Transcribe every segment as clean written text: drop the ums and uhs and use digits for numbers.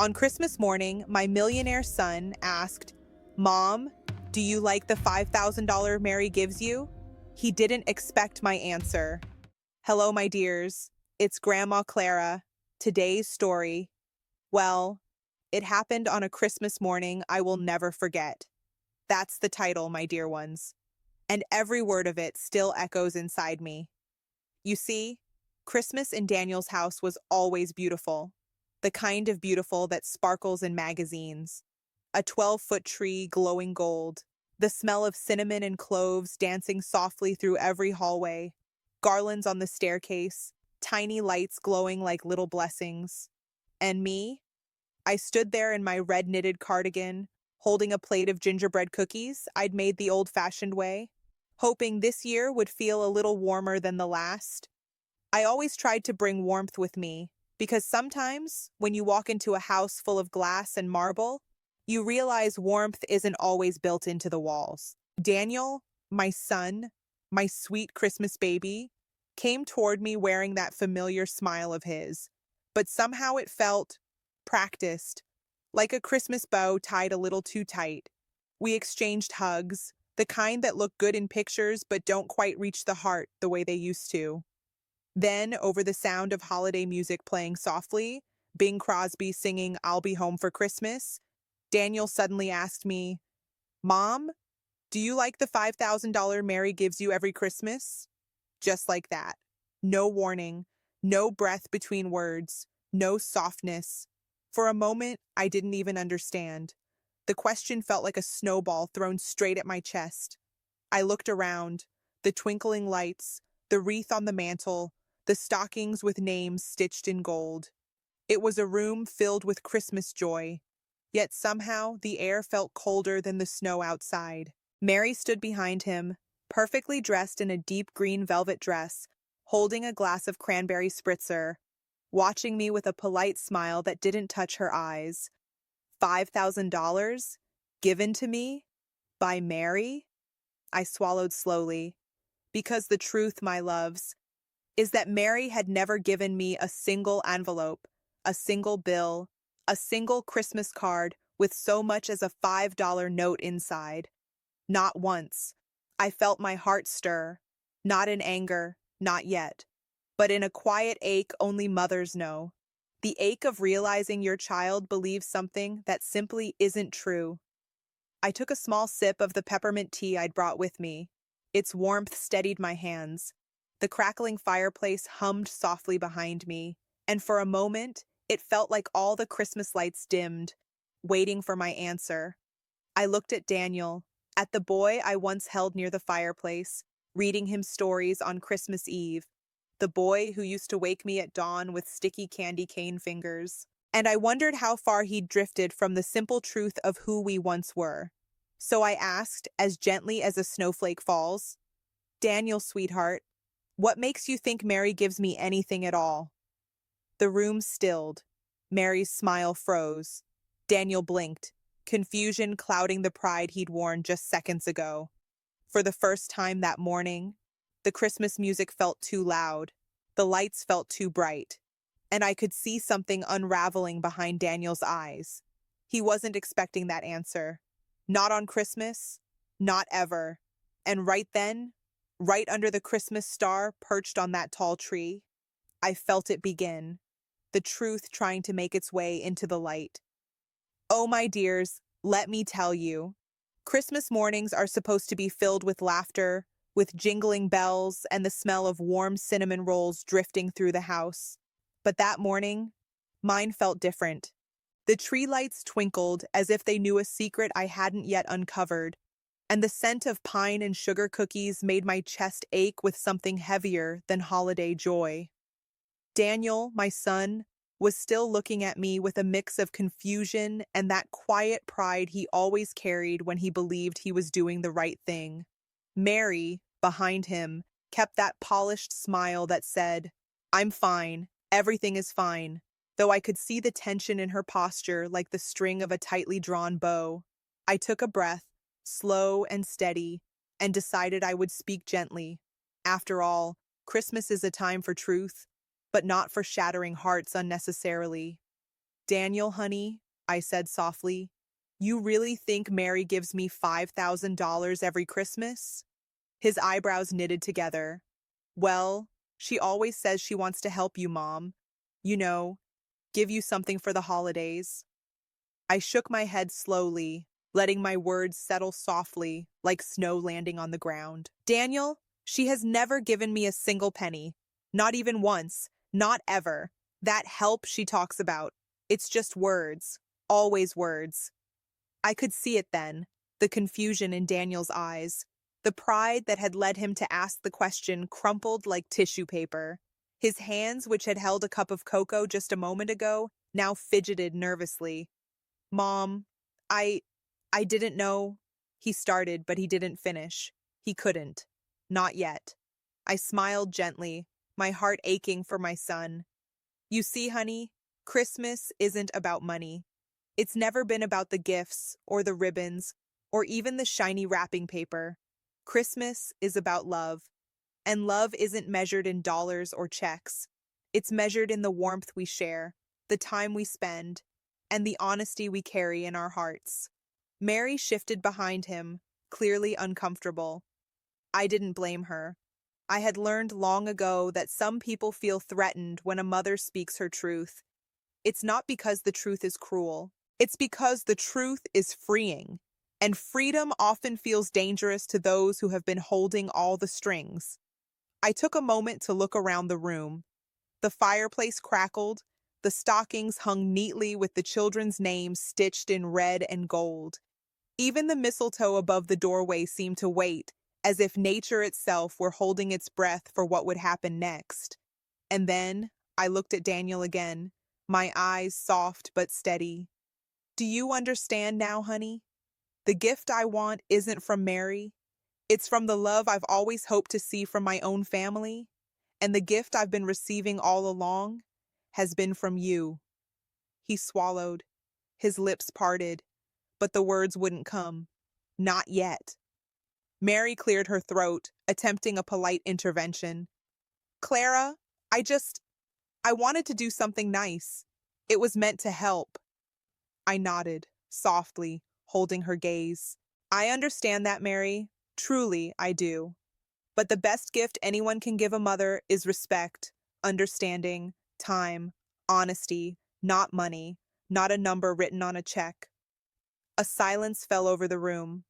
On Christmas morning, my millionaire son asked, "Mom, do you like the $5,000 Mary gives you?" He didn't expect my answer. Hello, my dears. It's Grandma Clara. Today's story. Well, it happened on a Christmas morning I will never forget. That's the title, my dear ones. And every word of it still echoes inside me. You see, Christmas in Daniel's house was always beautiful. The kind of beautiful that sparkles in magazines. A 12-foot tree glowing gold. The smell of cinnamon and cloves dancing softly through every hallway. Garlands on the staircase. Tiny lights glowing like little blessings. And me? I stood there in my red knitted cardigan, holding a plate of gingerbread cookies I'd made the old-fashioned way, hoping this year would feel a little warmer than the last. I always tried to bring warmth with me, because sometimes, when you walk into a house full of glass and marble, you realize warmth isn't always built into the walls. Daniel, my son, my sweet Christmas baby, came toward me wearing that familiar smile of his, but somehow it felt practiced, like a Christmas bow tied a little too tight. We exchanged hugs, the kind that look good in pictures but don't quite reach the heart the way they used to. Then, over the sound of holiday music playing softly, Bing Crosby singing "I'll Be Home for Christmas," Daniel suddenly asked me, "Mom, do you like the $5,000 Mary gives you every Christmas?" Just like that. No warning, no breath between words, no softness. For a moment, I didn't even understand. The question felt like a snowball thrown straight at my chest. I looked around, the twinkling lights, the wreath on the mantel, the stockings with names stitched in gold. It was a room filled with Christmas joy, yet somehow the air felt colder than the snow outside. Mary stood behind him, perfectly dressed in a deep green velvet dress, holding a glass of cranberry spritzer, watching me with a polite smile that didn't touch her eyes. $5,000? Given to me? By Mary? I swallowed slowly. Because the truth, my loves, is that Mary had never given me a single envelope, a single bill, a single Christmas card with so much as a $5 note inside. Not once. I felt my heart stir, not in anger, not yet, but in a quiet ache only mothers know. The ache of realizing your child believes something that simply isn't true. I took a small sip of the peppermint tea I'd brought with me. Its warmth steadied my hands. The crackling fireplace hummed softly behind me, and for a moment, it felt like all the Christmas lights dimmed, waiting for my answer. I looked at Daniel, at the boy I once held near the fireplace, reading him stories on Christmas Eve, the boy who used to wake me at dawn with sticky candy cane fingers. And I wondered how far he'd drifted from the simple truth of who we once were. So I asked, as gently as a snowflake falls, "Daniel, sweetheart, what makes you think Mary gives me anything at all?" The room stilled. Mary's smile froze. Daniel blinked, confusion clouding the pride he'd worn just seconds ago. For the first time that morning, the Christmas music felt too loud. The lights felt too bright. And I could see something unraveling behind Daniel's eyes. He wasn't expecting that answer. Not on Christmas. Not ever. And right then, right under the Christmas star perched on that tall tree, I felt it begin. The truth trying to make its way into the light. Oh, my dears, let me tell you. Christmas mornings are supposed to be filled with laughter, with jingling bells and the smell of warm cinnamon rolls drifting through the house. But that morning, mine felt different. The tree lights twinkled as if they knew a secret I hadn't yet uncovered, and the scent of pine and sugar cookies made my chest ache with something heavier than holiday joy. Daniel, my son, was still looking at me with a mix of confusion and that quiet pride he always carried when he believed he was doing the right thing. Mary, behind him, kept that polished smile that said, "I'm fine, everything is fine," though I could see the tension in her posture like the string of a tightly drawn bow. I took a breath, slow and steady, and decided I would speak gently. After all, Christmas is a time for truth, but not for shattering hearts unnecessarily. Daniel, honey, I said softly, you really think Mary gives me $5,000 every Christmas? His eyebrows knitted together. Well, she always says she wants to help you, Mom. You know, give you something for the holidays. I shook my head slowly, letting my words settle softly, like snow landing on the ground. Daniel, she has never given me a single penny. Not even once. Not ever. That help she talks about. It's just words. Always words. I could see it then, the confusion in Daniel's eyes. The pride that had led him to ask the question crumpled like tissue paper. His hands, which had held a cup of cocoa just a moment ago, now fidgeted nervously. Mom, I I didn't know. He started, but he didn't finish. He couldn't. Not yet. I smiled gently, my heart aching for my son. You see, honey, Christmas isn't about money. It's never been about the gifts, or the ribbons, or even the shiny wrapping paper. Christmas is about love, and love isn't measured in dollars or checks. It's measured in the warmth we share, the time we spend, and the honesty we carry in our hearts. Mary shifted behind him, clearly uncomfortable. I didn't blame her. I had learned long ago that some people feel threatened when a mother speaks her truth. It's not because the truth is cruel. It's because the truth is freeing. And freedom often feels dangerous to those who have been holding all the strings. I took a moment to look around the room. The fireplace crackled. The stockings hung neatly with the children's names stitched in red and gold. Even the mistletoe above the doorway seemed to wait, as if nature itself were holding its breath for what would happen next. And then I looked at Daniel again, my eyes soft but steady. Do you understand now, honey? The gift I want isn't from Mary. It's from the love I've always hoped to see from my own family. And the gift I've been receiving all along has been from you. He swallowed. His lips parted, but the words wouldn't come. Not yet. Mary cleared her throat, attempting a polite intervention. Clara, I wanted to do something nice. It was meant to help. I nodded, softly, holding her gaze. I understand that, Mary. Truly, I do. But the best gift anyone can give a mother is respect, understanding, time, honesty, not money, not a number written on a check. A silence fell over the room.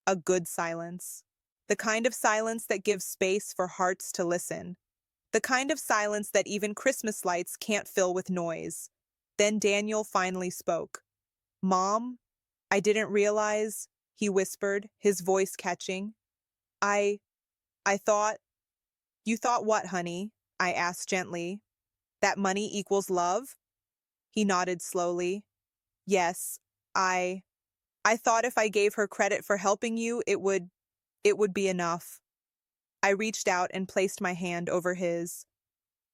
A good silence. The kind of silence that gives space for hearts to listen. The kind of silence that even Christmas lights can't fill with noise. Then Daniel finally spoke. Mom, I didn't realize, he whispered, his voice catching. I thought, you thought what, honey? I asked gently. That money equals love? He nodded slowly. Yes, I thought if I gave her credit for helping you, it would be enough. I reached out and placed my hand over his.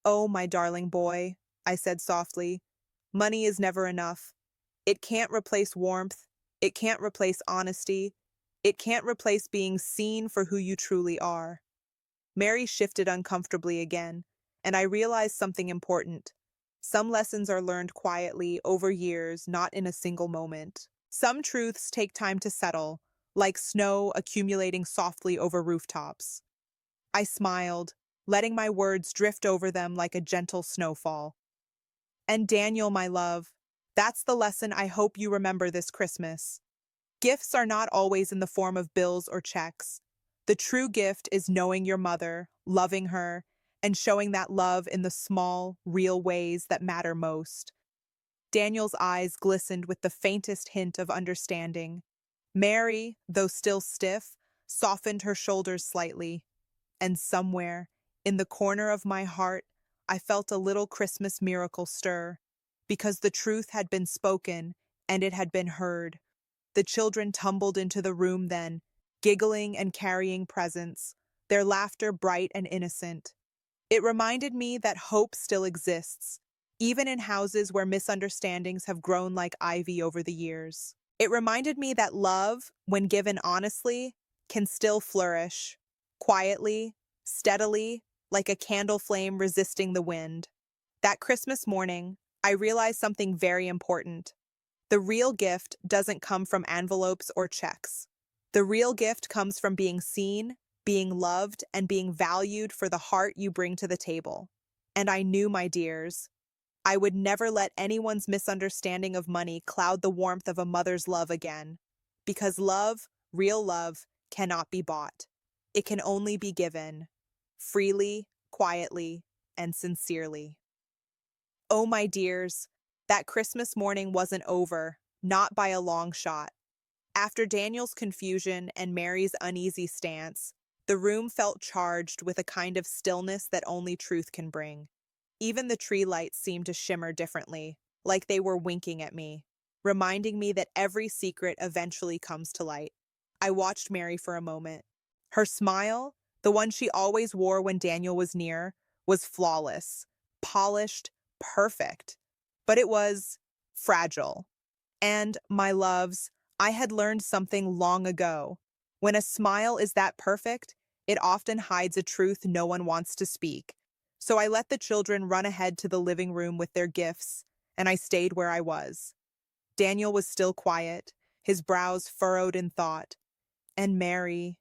Oh, my darling boy, I said softly. Money is never enough. It can't replace warmth. It can't replace honesty. It can't replace being seen for who you truly are. Mary shifted uncomfortably again, and I realized something important. Some lessons are learned quietly over years, not in a single moment. Some truths take time to settle, like snow accumulating softly over rooftops. I smiled, letting my words drift over them like a gentle snowfall. And Daniel, my love, that's the lesson I hope you remember this Christmas. Gifts are not always in the form of bills or checks. The true gift is knowing your mother, loving her, and showing that love in the small, real ways that matter most. Daniel's eyes glistened with the faintest hint of understanding. Mary, though still stiff, softened her shoulders slightly. And somewhere, in the corner of my heart, I felt a little Christmas miracle stir, because the truth had been spoken and it had been heard. The children tumbled into the room then, giggling and carrying presents, their laughter bright and innocent. It reminded me that hope still exists, even in houses where misunderstandings have grown like ivy over the years. It reminded me that love, when given honestly, can still flourish, quietly, steadily, like a candle flame resisting the wind. That Christmas morning, I realized something very important. The real gift doesn't come from envelopes or checks. The real gift comes from being seen, being loved, and being valued for the heart you bring to the table. And I knew, my dears, I would never let anyone's misunderstanding of money cloud the warmth of a mother's love again. Because love, real love, cannot be bought. It can only be given, freely, quietly, and sincerely. Oh, my dears, that Christmas morning wasn't over, not by a long shot. After Daniel's confusion and Mary's uneasy stance, the room felt charged with a kind of stillness that only truth can bring. Even the tree lights seemed to shimmer differently, like they were winking at me, reminding me that every secret eventually comes to light. I watched Mary for a moment. Her smile, the one she always wore when Daniel was near, was flawless, polished, perfect. But it was fragile. And, my loves, I had learned something long ago. When a smile is that perfect, it often hides a truth no one wants to speak. So I let the children run ahead to the living room with their gifts, and I stayed where I was. Daniel was still quiet, his brows furrowed in thought. And Mary,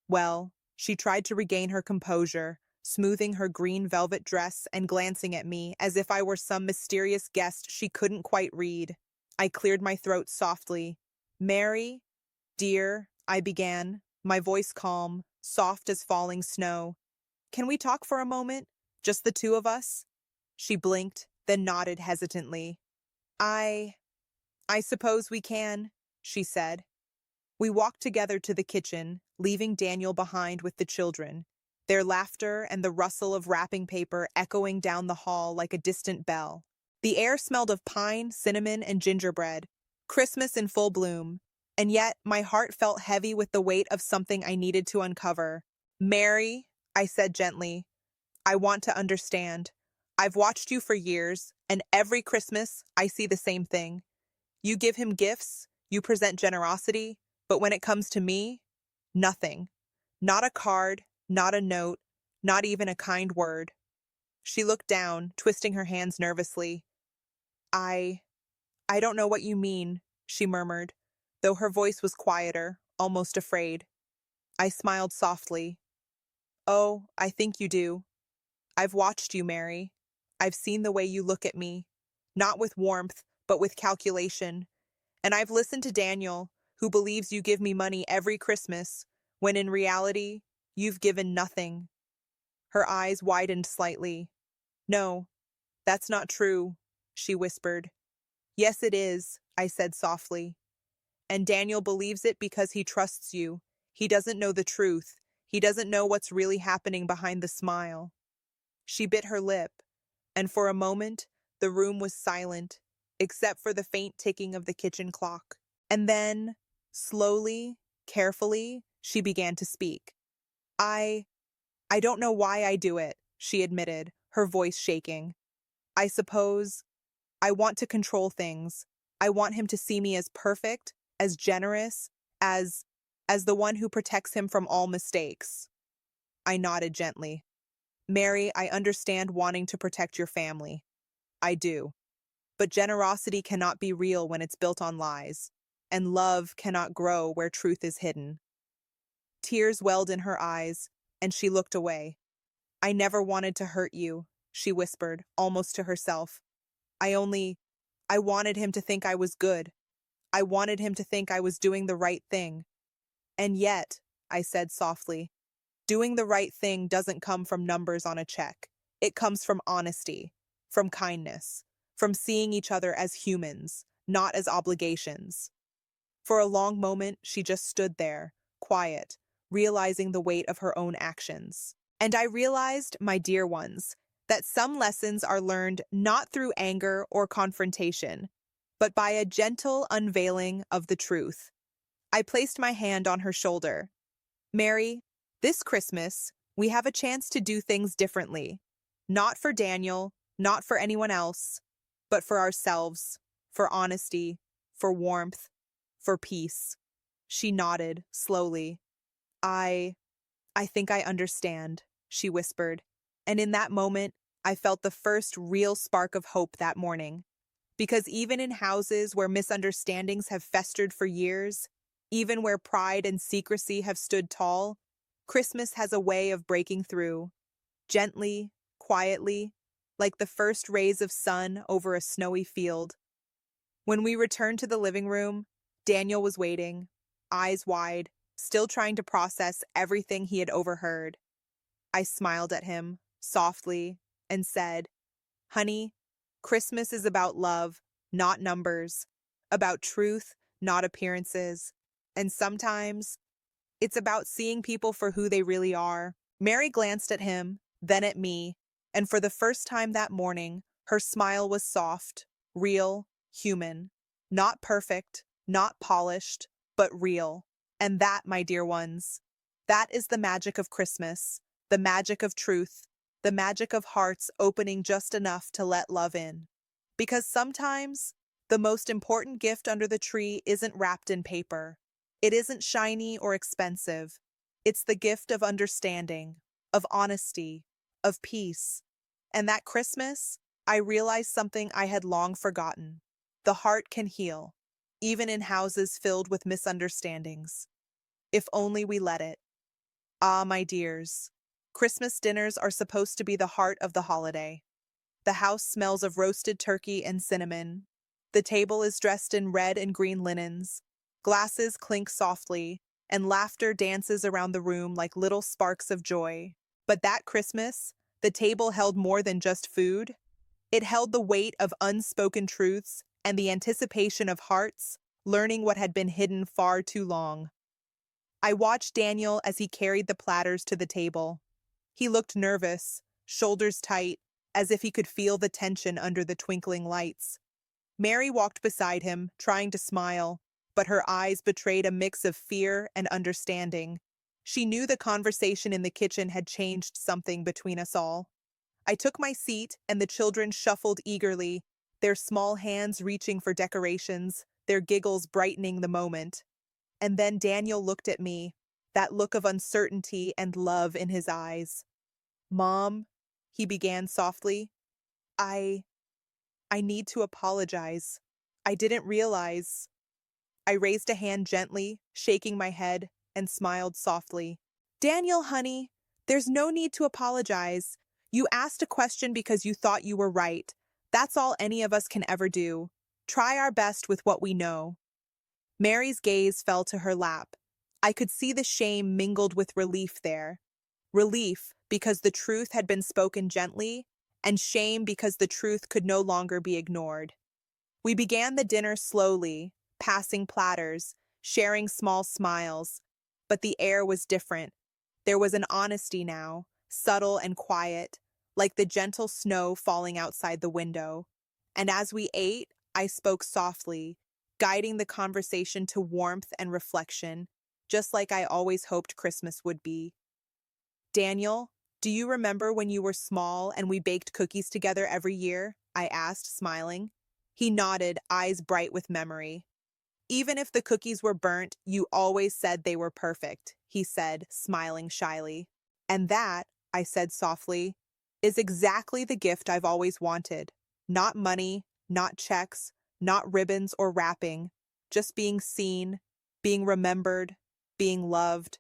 well, she tried to regain her composure, smoothing her green velvet dress and glancing at me as if I were some mysterious guest she couldn't quite read. I cleared my throat softly. Mary, dear, I began, my voice calm, soft as falling snow. Can we talk for a moment? Just the two of us? She blinked, then nodded hesitantly. I I suppose we can, she said. We walked together to the kitchen, leaving Daniel behind with the children, their laughter and the rustle of wrapping paper echoing down the hall like a distant bell. The air smelled of pine, cinnamon, and gingerbread, Christmas in full bloom, and yet my heart felt heavy with the weight of something I needed to uncover. Mary, I said gently, I want to understand. I've watched you for years, and every Christmas I see the same thing. You give him gifts, you present generosity, but when it comes to me, nothing. Not a card, not a note, not even a kind word. She looked down, twisting her hands nervously. I I don't know what you mean, she murmured, though her voice was quieter, almost afraid. I smiled softly. Oh, I think you do. I've watched you, Mary. I've seen the way you look at me, not with warmth, but with calculation. And I've listened to Daniel, who believes you give me money every Christmas, when in reality, you've given nothing. Her eyes widened slightly. No, that's not true, she whispered. Yes, it is, I said softly. And Daniel believes it because he trusts you. He doesn't know the truth. He doesn't know what's really happening behind the smile. She bit her lip, and for a moment, the room was silent, except for the faint ticking of the kitchen clock. And then, slowly, carefully, she began to speak. I I don't know why I do it, she admitted, her voice shaking. I suppose I want to control things. I want him to see me as perfect, as generous, as as the one who protects him from all mistakes. I nodded gently. Mary, I understand wanting to protect your family. I do. But generosity cannot be real when it's built on lies, and love cannot grow where truth is hidden. Tears welled in her eyes, and she looked away. I never wanted to hurt you, she whispered, almost to herself. I wanted him to think I was good. I wanted him to think I was doing the right thing. And yet, I said softly, doing the right thing doesn't come from numbers on a check. It comes from honesty, from kindness, from seeing each other as humans, not as obligations. For a long moment, she just stood there, quiet, realizing the weight of her own actions. And I realized, my dear ones, that some lessons are learned not through anger or confrontation, but by a gentle unveiling of the truth. I placed my hand on her shoulder. Mary, this Christmas, we have a chance to do things differently. Not for Daniel, not for anyone else, but for ourselves, for honesty, for warmth, for peace. She nodded, slowly. I I think I understand, she whispered, and in that moment, I felt the first real spark of hope that morning. Because even in houses where misunderstandings have festered for years, even where pride and secrecy have stood tall, Christmas has a way of breaking through, gently, quietly, like the first rays of sun over a snowy field. When we returned to the living room, Daniel was waiting, eyes wide, still trying to process everything he had overheard. I smiled at him, softly, and said, "Honey, Christmas is about love, not numbers, about truth, not appearances. And sometimes it's about seeing people for who they really are." Mary glanced at him, then at me, and for the first time that morning, her smile was soft, real, human. Not perfect, not polished, but real. And that, my dear ones, that is the magic of Christmas, the magic of truth, the magic of hearts opening just enough to let love in. Because sometimes the most important gift under the tree isn't wrapped in paper. It isn't shiny or expensive. It's the gift of understanding, of honesty, of peace. And that Christmas, I realized something I had long forgotten. The heart can heal, even in houses filled with misunderstandings, if only we let it. Ah, my dears, Christmas dinners are supposed to be the heart of the holiday. The house smells of roasted turkey and cinnamon. The table is dressed in red and green linens. Glasses clink softly, and laughter dances around the room like little sparks of joy. But that Christmas, the table held more than just food. It held the weight of unspoken truths and the anticipation of hearts learning what had been hidden far too long. I watched Daniel as he carried the platters to the table. He looked nervous, shoulders tight, as if he could feel the tension under the twinkling lights. Mary walked beside him, trying to smile, but her eyes betrayed a mix of fear and understanding. She knew the conversation in the kitchen had changed something between us all. I took my seat, and the children shuffled eagerly, their small hands reaching for decorations, their giggles brightening the moment. And then Daniel looked at me, that look of uncertainty and love in his eyes. "Mom," he began softly, I I need to apologize. I didn't realize." I raised a hand gently, shaking my head, and smiled softly. "Daniel, honey, there's no need to apologize. You asked a question because you thought you were right. That's all any of us can ever do. Try our best with what we know." Mary's gaze fell to her lap. I could see the shame mingled with relief there. Relief because the truth had been spoken gently, and shame because the truth could no longer be ignored. We began the dinner slowly, passing platters, sharing small smiles. But the air was different. There was an honesty now, subtle and quiet, like the gentle snow falling outside the window. And as we ate, I spoke softly, guiding the conversation to warmth and reflection, just like I always hoped Christmas would be. "Daniel, do you remember when you were small and we baked cookies together every year?" I asked, smiling. He nodded, eyes bright with memory. "Even if the cookies were burnt, you always said they were perfect," he said, smiling shyly. "And that," I said softly, "is exactly the gift I've always wanted. Not money, not checks, not ribbons or wrapping, just being seen, being remembered, being loved."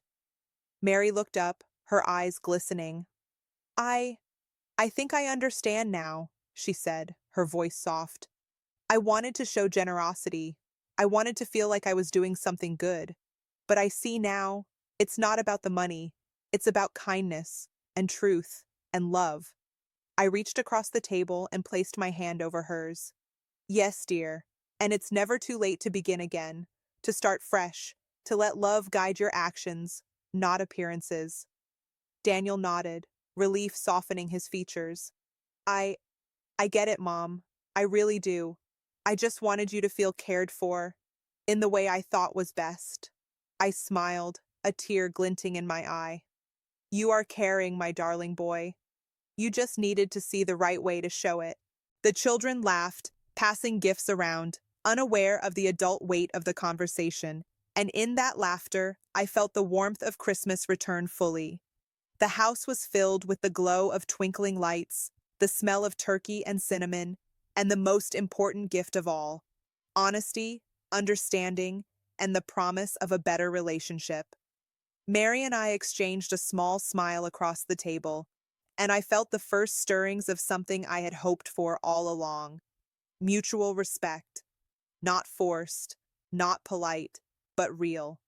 Mary looked up, her eyes glistening. I I think I understand now," she said, her voice soft. "I wanted to show generosity. I wanted to feel like I was doing something good. But I see now, it's not about the money. It's about kindness and truth and love." I reached across the table and placed my hand over hers. "Yes, dear, and it's never too late to begin again, to start fresh, to let love guide your actions, not appearances." Daniel nodded, relief softening his features. I I get it, Mom. I really do. I just wanted you to feel cared for, in the way I thought was best." I smiled, a tear glinting in my eye. "You are caring, my darling boy. You just needed to see the right way to show it." The children laughed, passing gifts around, unaware of the adult weight of the conversation, and in that laughter, I felt the warmth of Christmas return fully. The house was filled with the glow of twinkling lights, the smell of turkey and cinnamon, and the most important gift of all, honesty, understanding, and the promise of a better relationship. Mary and I exchanged a small smile across the table, and I felt the first stirrings of something I had hoped for all along: mutual respect, not forced, not polite, but real.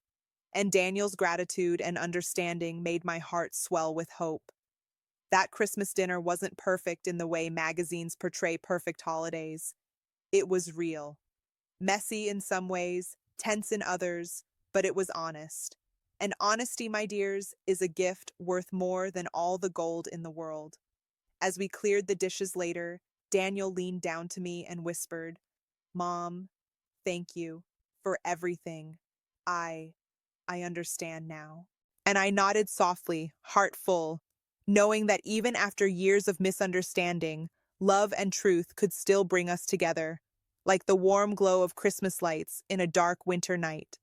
And Daniel's gratitude and understanding made my heart swell with hope. That Christmas dinner wasn't perfect in the way magazines portray perfect holidays. It was real. Messy in some ways, tense in others, but it was honest. And honesty, my dears, is a gift worth more than all the gold in the world. As we cleared the dishes later, Daniel leaned down to me and whispered, "Mom, thank you for everything. I I understand now." And I nodded softly, heart full, knowing that even after years of misunderstanding, love and truth could still bring us together, like the warm glow of Christmas lights in a dark winter night.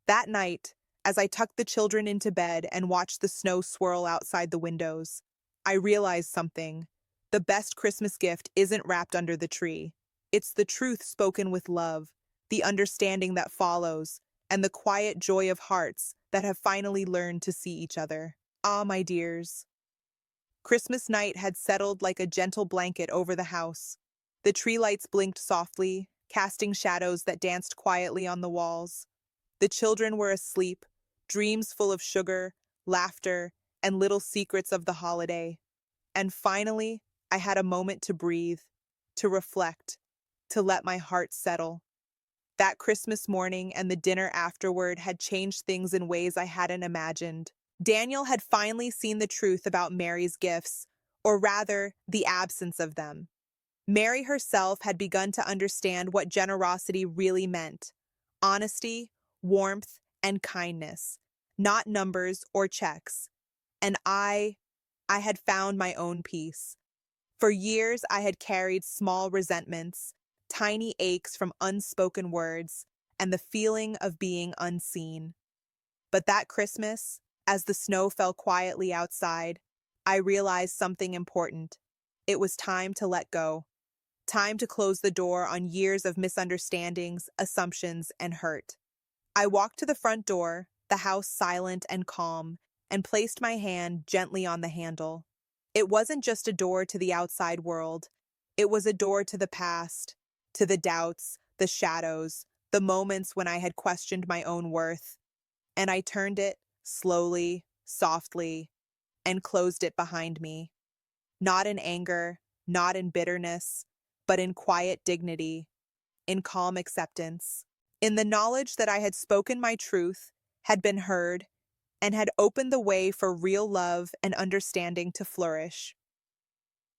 That night, as I tucked the children into bed and watched the snow swirl outside the windows, I realized something. The best Christmas gift isn't wrapped under the tree. It's the truth spoken with love, the understanding that follows, and the quiet joy of hearts that have finally learned to see each other. Ah, my dears. Christmas night had settled like a gentle blanket over the house. The tree lights blinked softly, casting shadows that danced quietly on the walls. The children were asleep, dreams full of sugar, laughter, and little secrets of the holiday. And finally, I had a moment to breathe, to reflect, to let my heart settle. That Christmas morning and the dinner afterward had changed things in ways I hadn't imagined. Daniel had finally seen the truth about Mary's gifts, or rather, the absence of them. Mary herself had begun to understand what generosity really meant: honesty, warmth, and kindness, not numbers or checks. And I had found my own peace. For years, I had carried small resentments, tiny aches from unspoken words, and the feeling of being unseen. But that Christmas, as the snow fell quietly outside, I realized something important. It was time to let go. Time to close the door on years of misunderstandings, assumptions, and hurt. I walked to the front door, the house silent and calm, and placed my hand gently on the handle. It wasn't just a door to the outside world. It was a door to the past, to the doubts, the shadows, the moments when I had questioned my own worth. And I turned it slowly, softly, and closed it behind me. Not in anger, not in bitterness, but in quiet dignity, in calm acceptance, in the knowledge that I had spoken my truth, had been heard, and had opened the way for real love and understanding to flourish.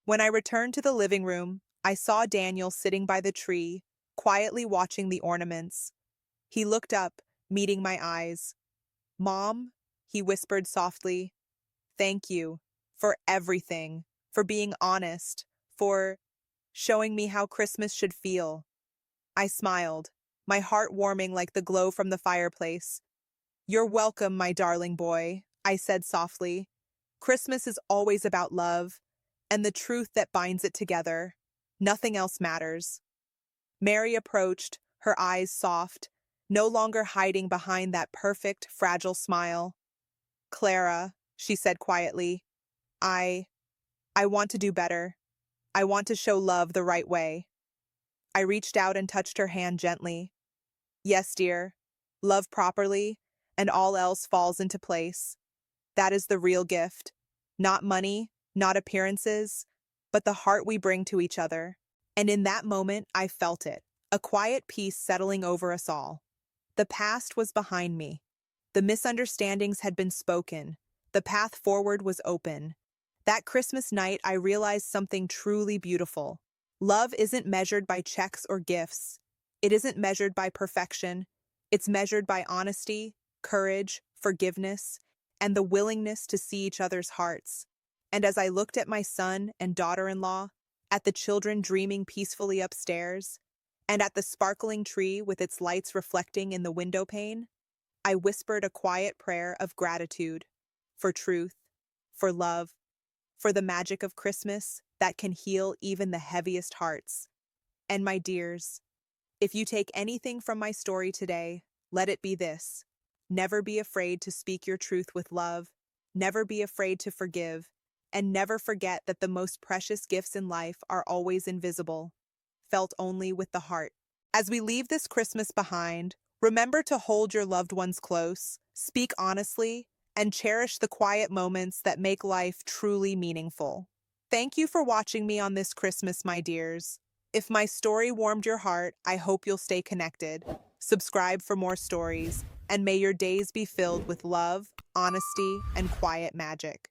When I returned to the living room, I saw Daniel sitting by the tree, quietly watching the ornaments. He looked up, meeting my eyes. "Mom," he whispered softly, "thank you for everything, for being honest, for showing me how Christmas should feel." I smiled, my heart warming like the glow from the fireplace. "You're welcome, my darling boy," I said softly. "Christmas is always about love, and the truth that binds it together. Nothing else matters." Mary approached, her eyes soft, no longer hiding behind that perfect, fragile smile. "Clara," she said quietly, I I want to do better. I want to show love the right way." I reached out and touched her hand gently. "Yes, dear. Love properly, and all else falls into place. That is the real gift. Not money, not appearances, but the heart we bring to each other." And in that moment, I felt it, a quiet peace settling over us all. The past was behind me. The misunderstandings had been spoken. The path forward was open. That Christmas night, I realized something truly beautiful. Love isn't measured by checks or gifts. It isn't measured by perfection. It's measured by honesty, courage, forgiveness, and the willingness to see each other's hearts. And as I looked at my son and daughter-in-law, at the children dreaming peacefully upstairs, and at the sparkling tree with its lights reflecting in the window pane, I whispered a quiet prayer of gratitude for truth, for love, for the magic of Christmas that can heal even the heaviest hearts. And my dears, if you take anything from my story today, let it be this. Never be afraid to speak your truth with love, never be afraid to forgive, and never forget that the most precious gifts in life are always invisible, felt only with the heart. As we leave this Christmas behind, remember to hold your loved ones close, speak honestly, and cherish the quiet moments that make life truly meaningful. Thank you for watching me on this Christmas, my dears. If my story warmed your heart, I hope you'll stay connected. Subscribe for more stories, and may your days be filled with love, honesty, and quiet magic.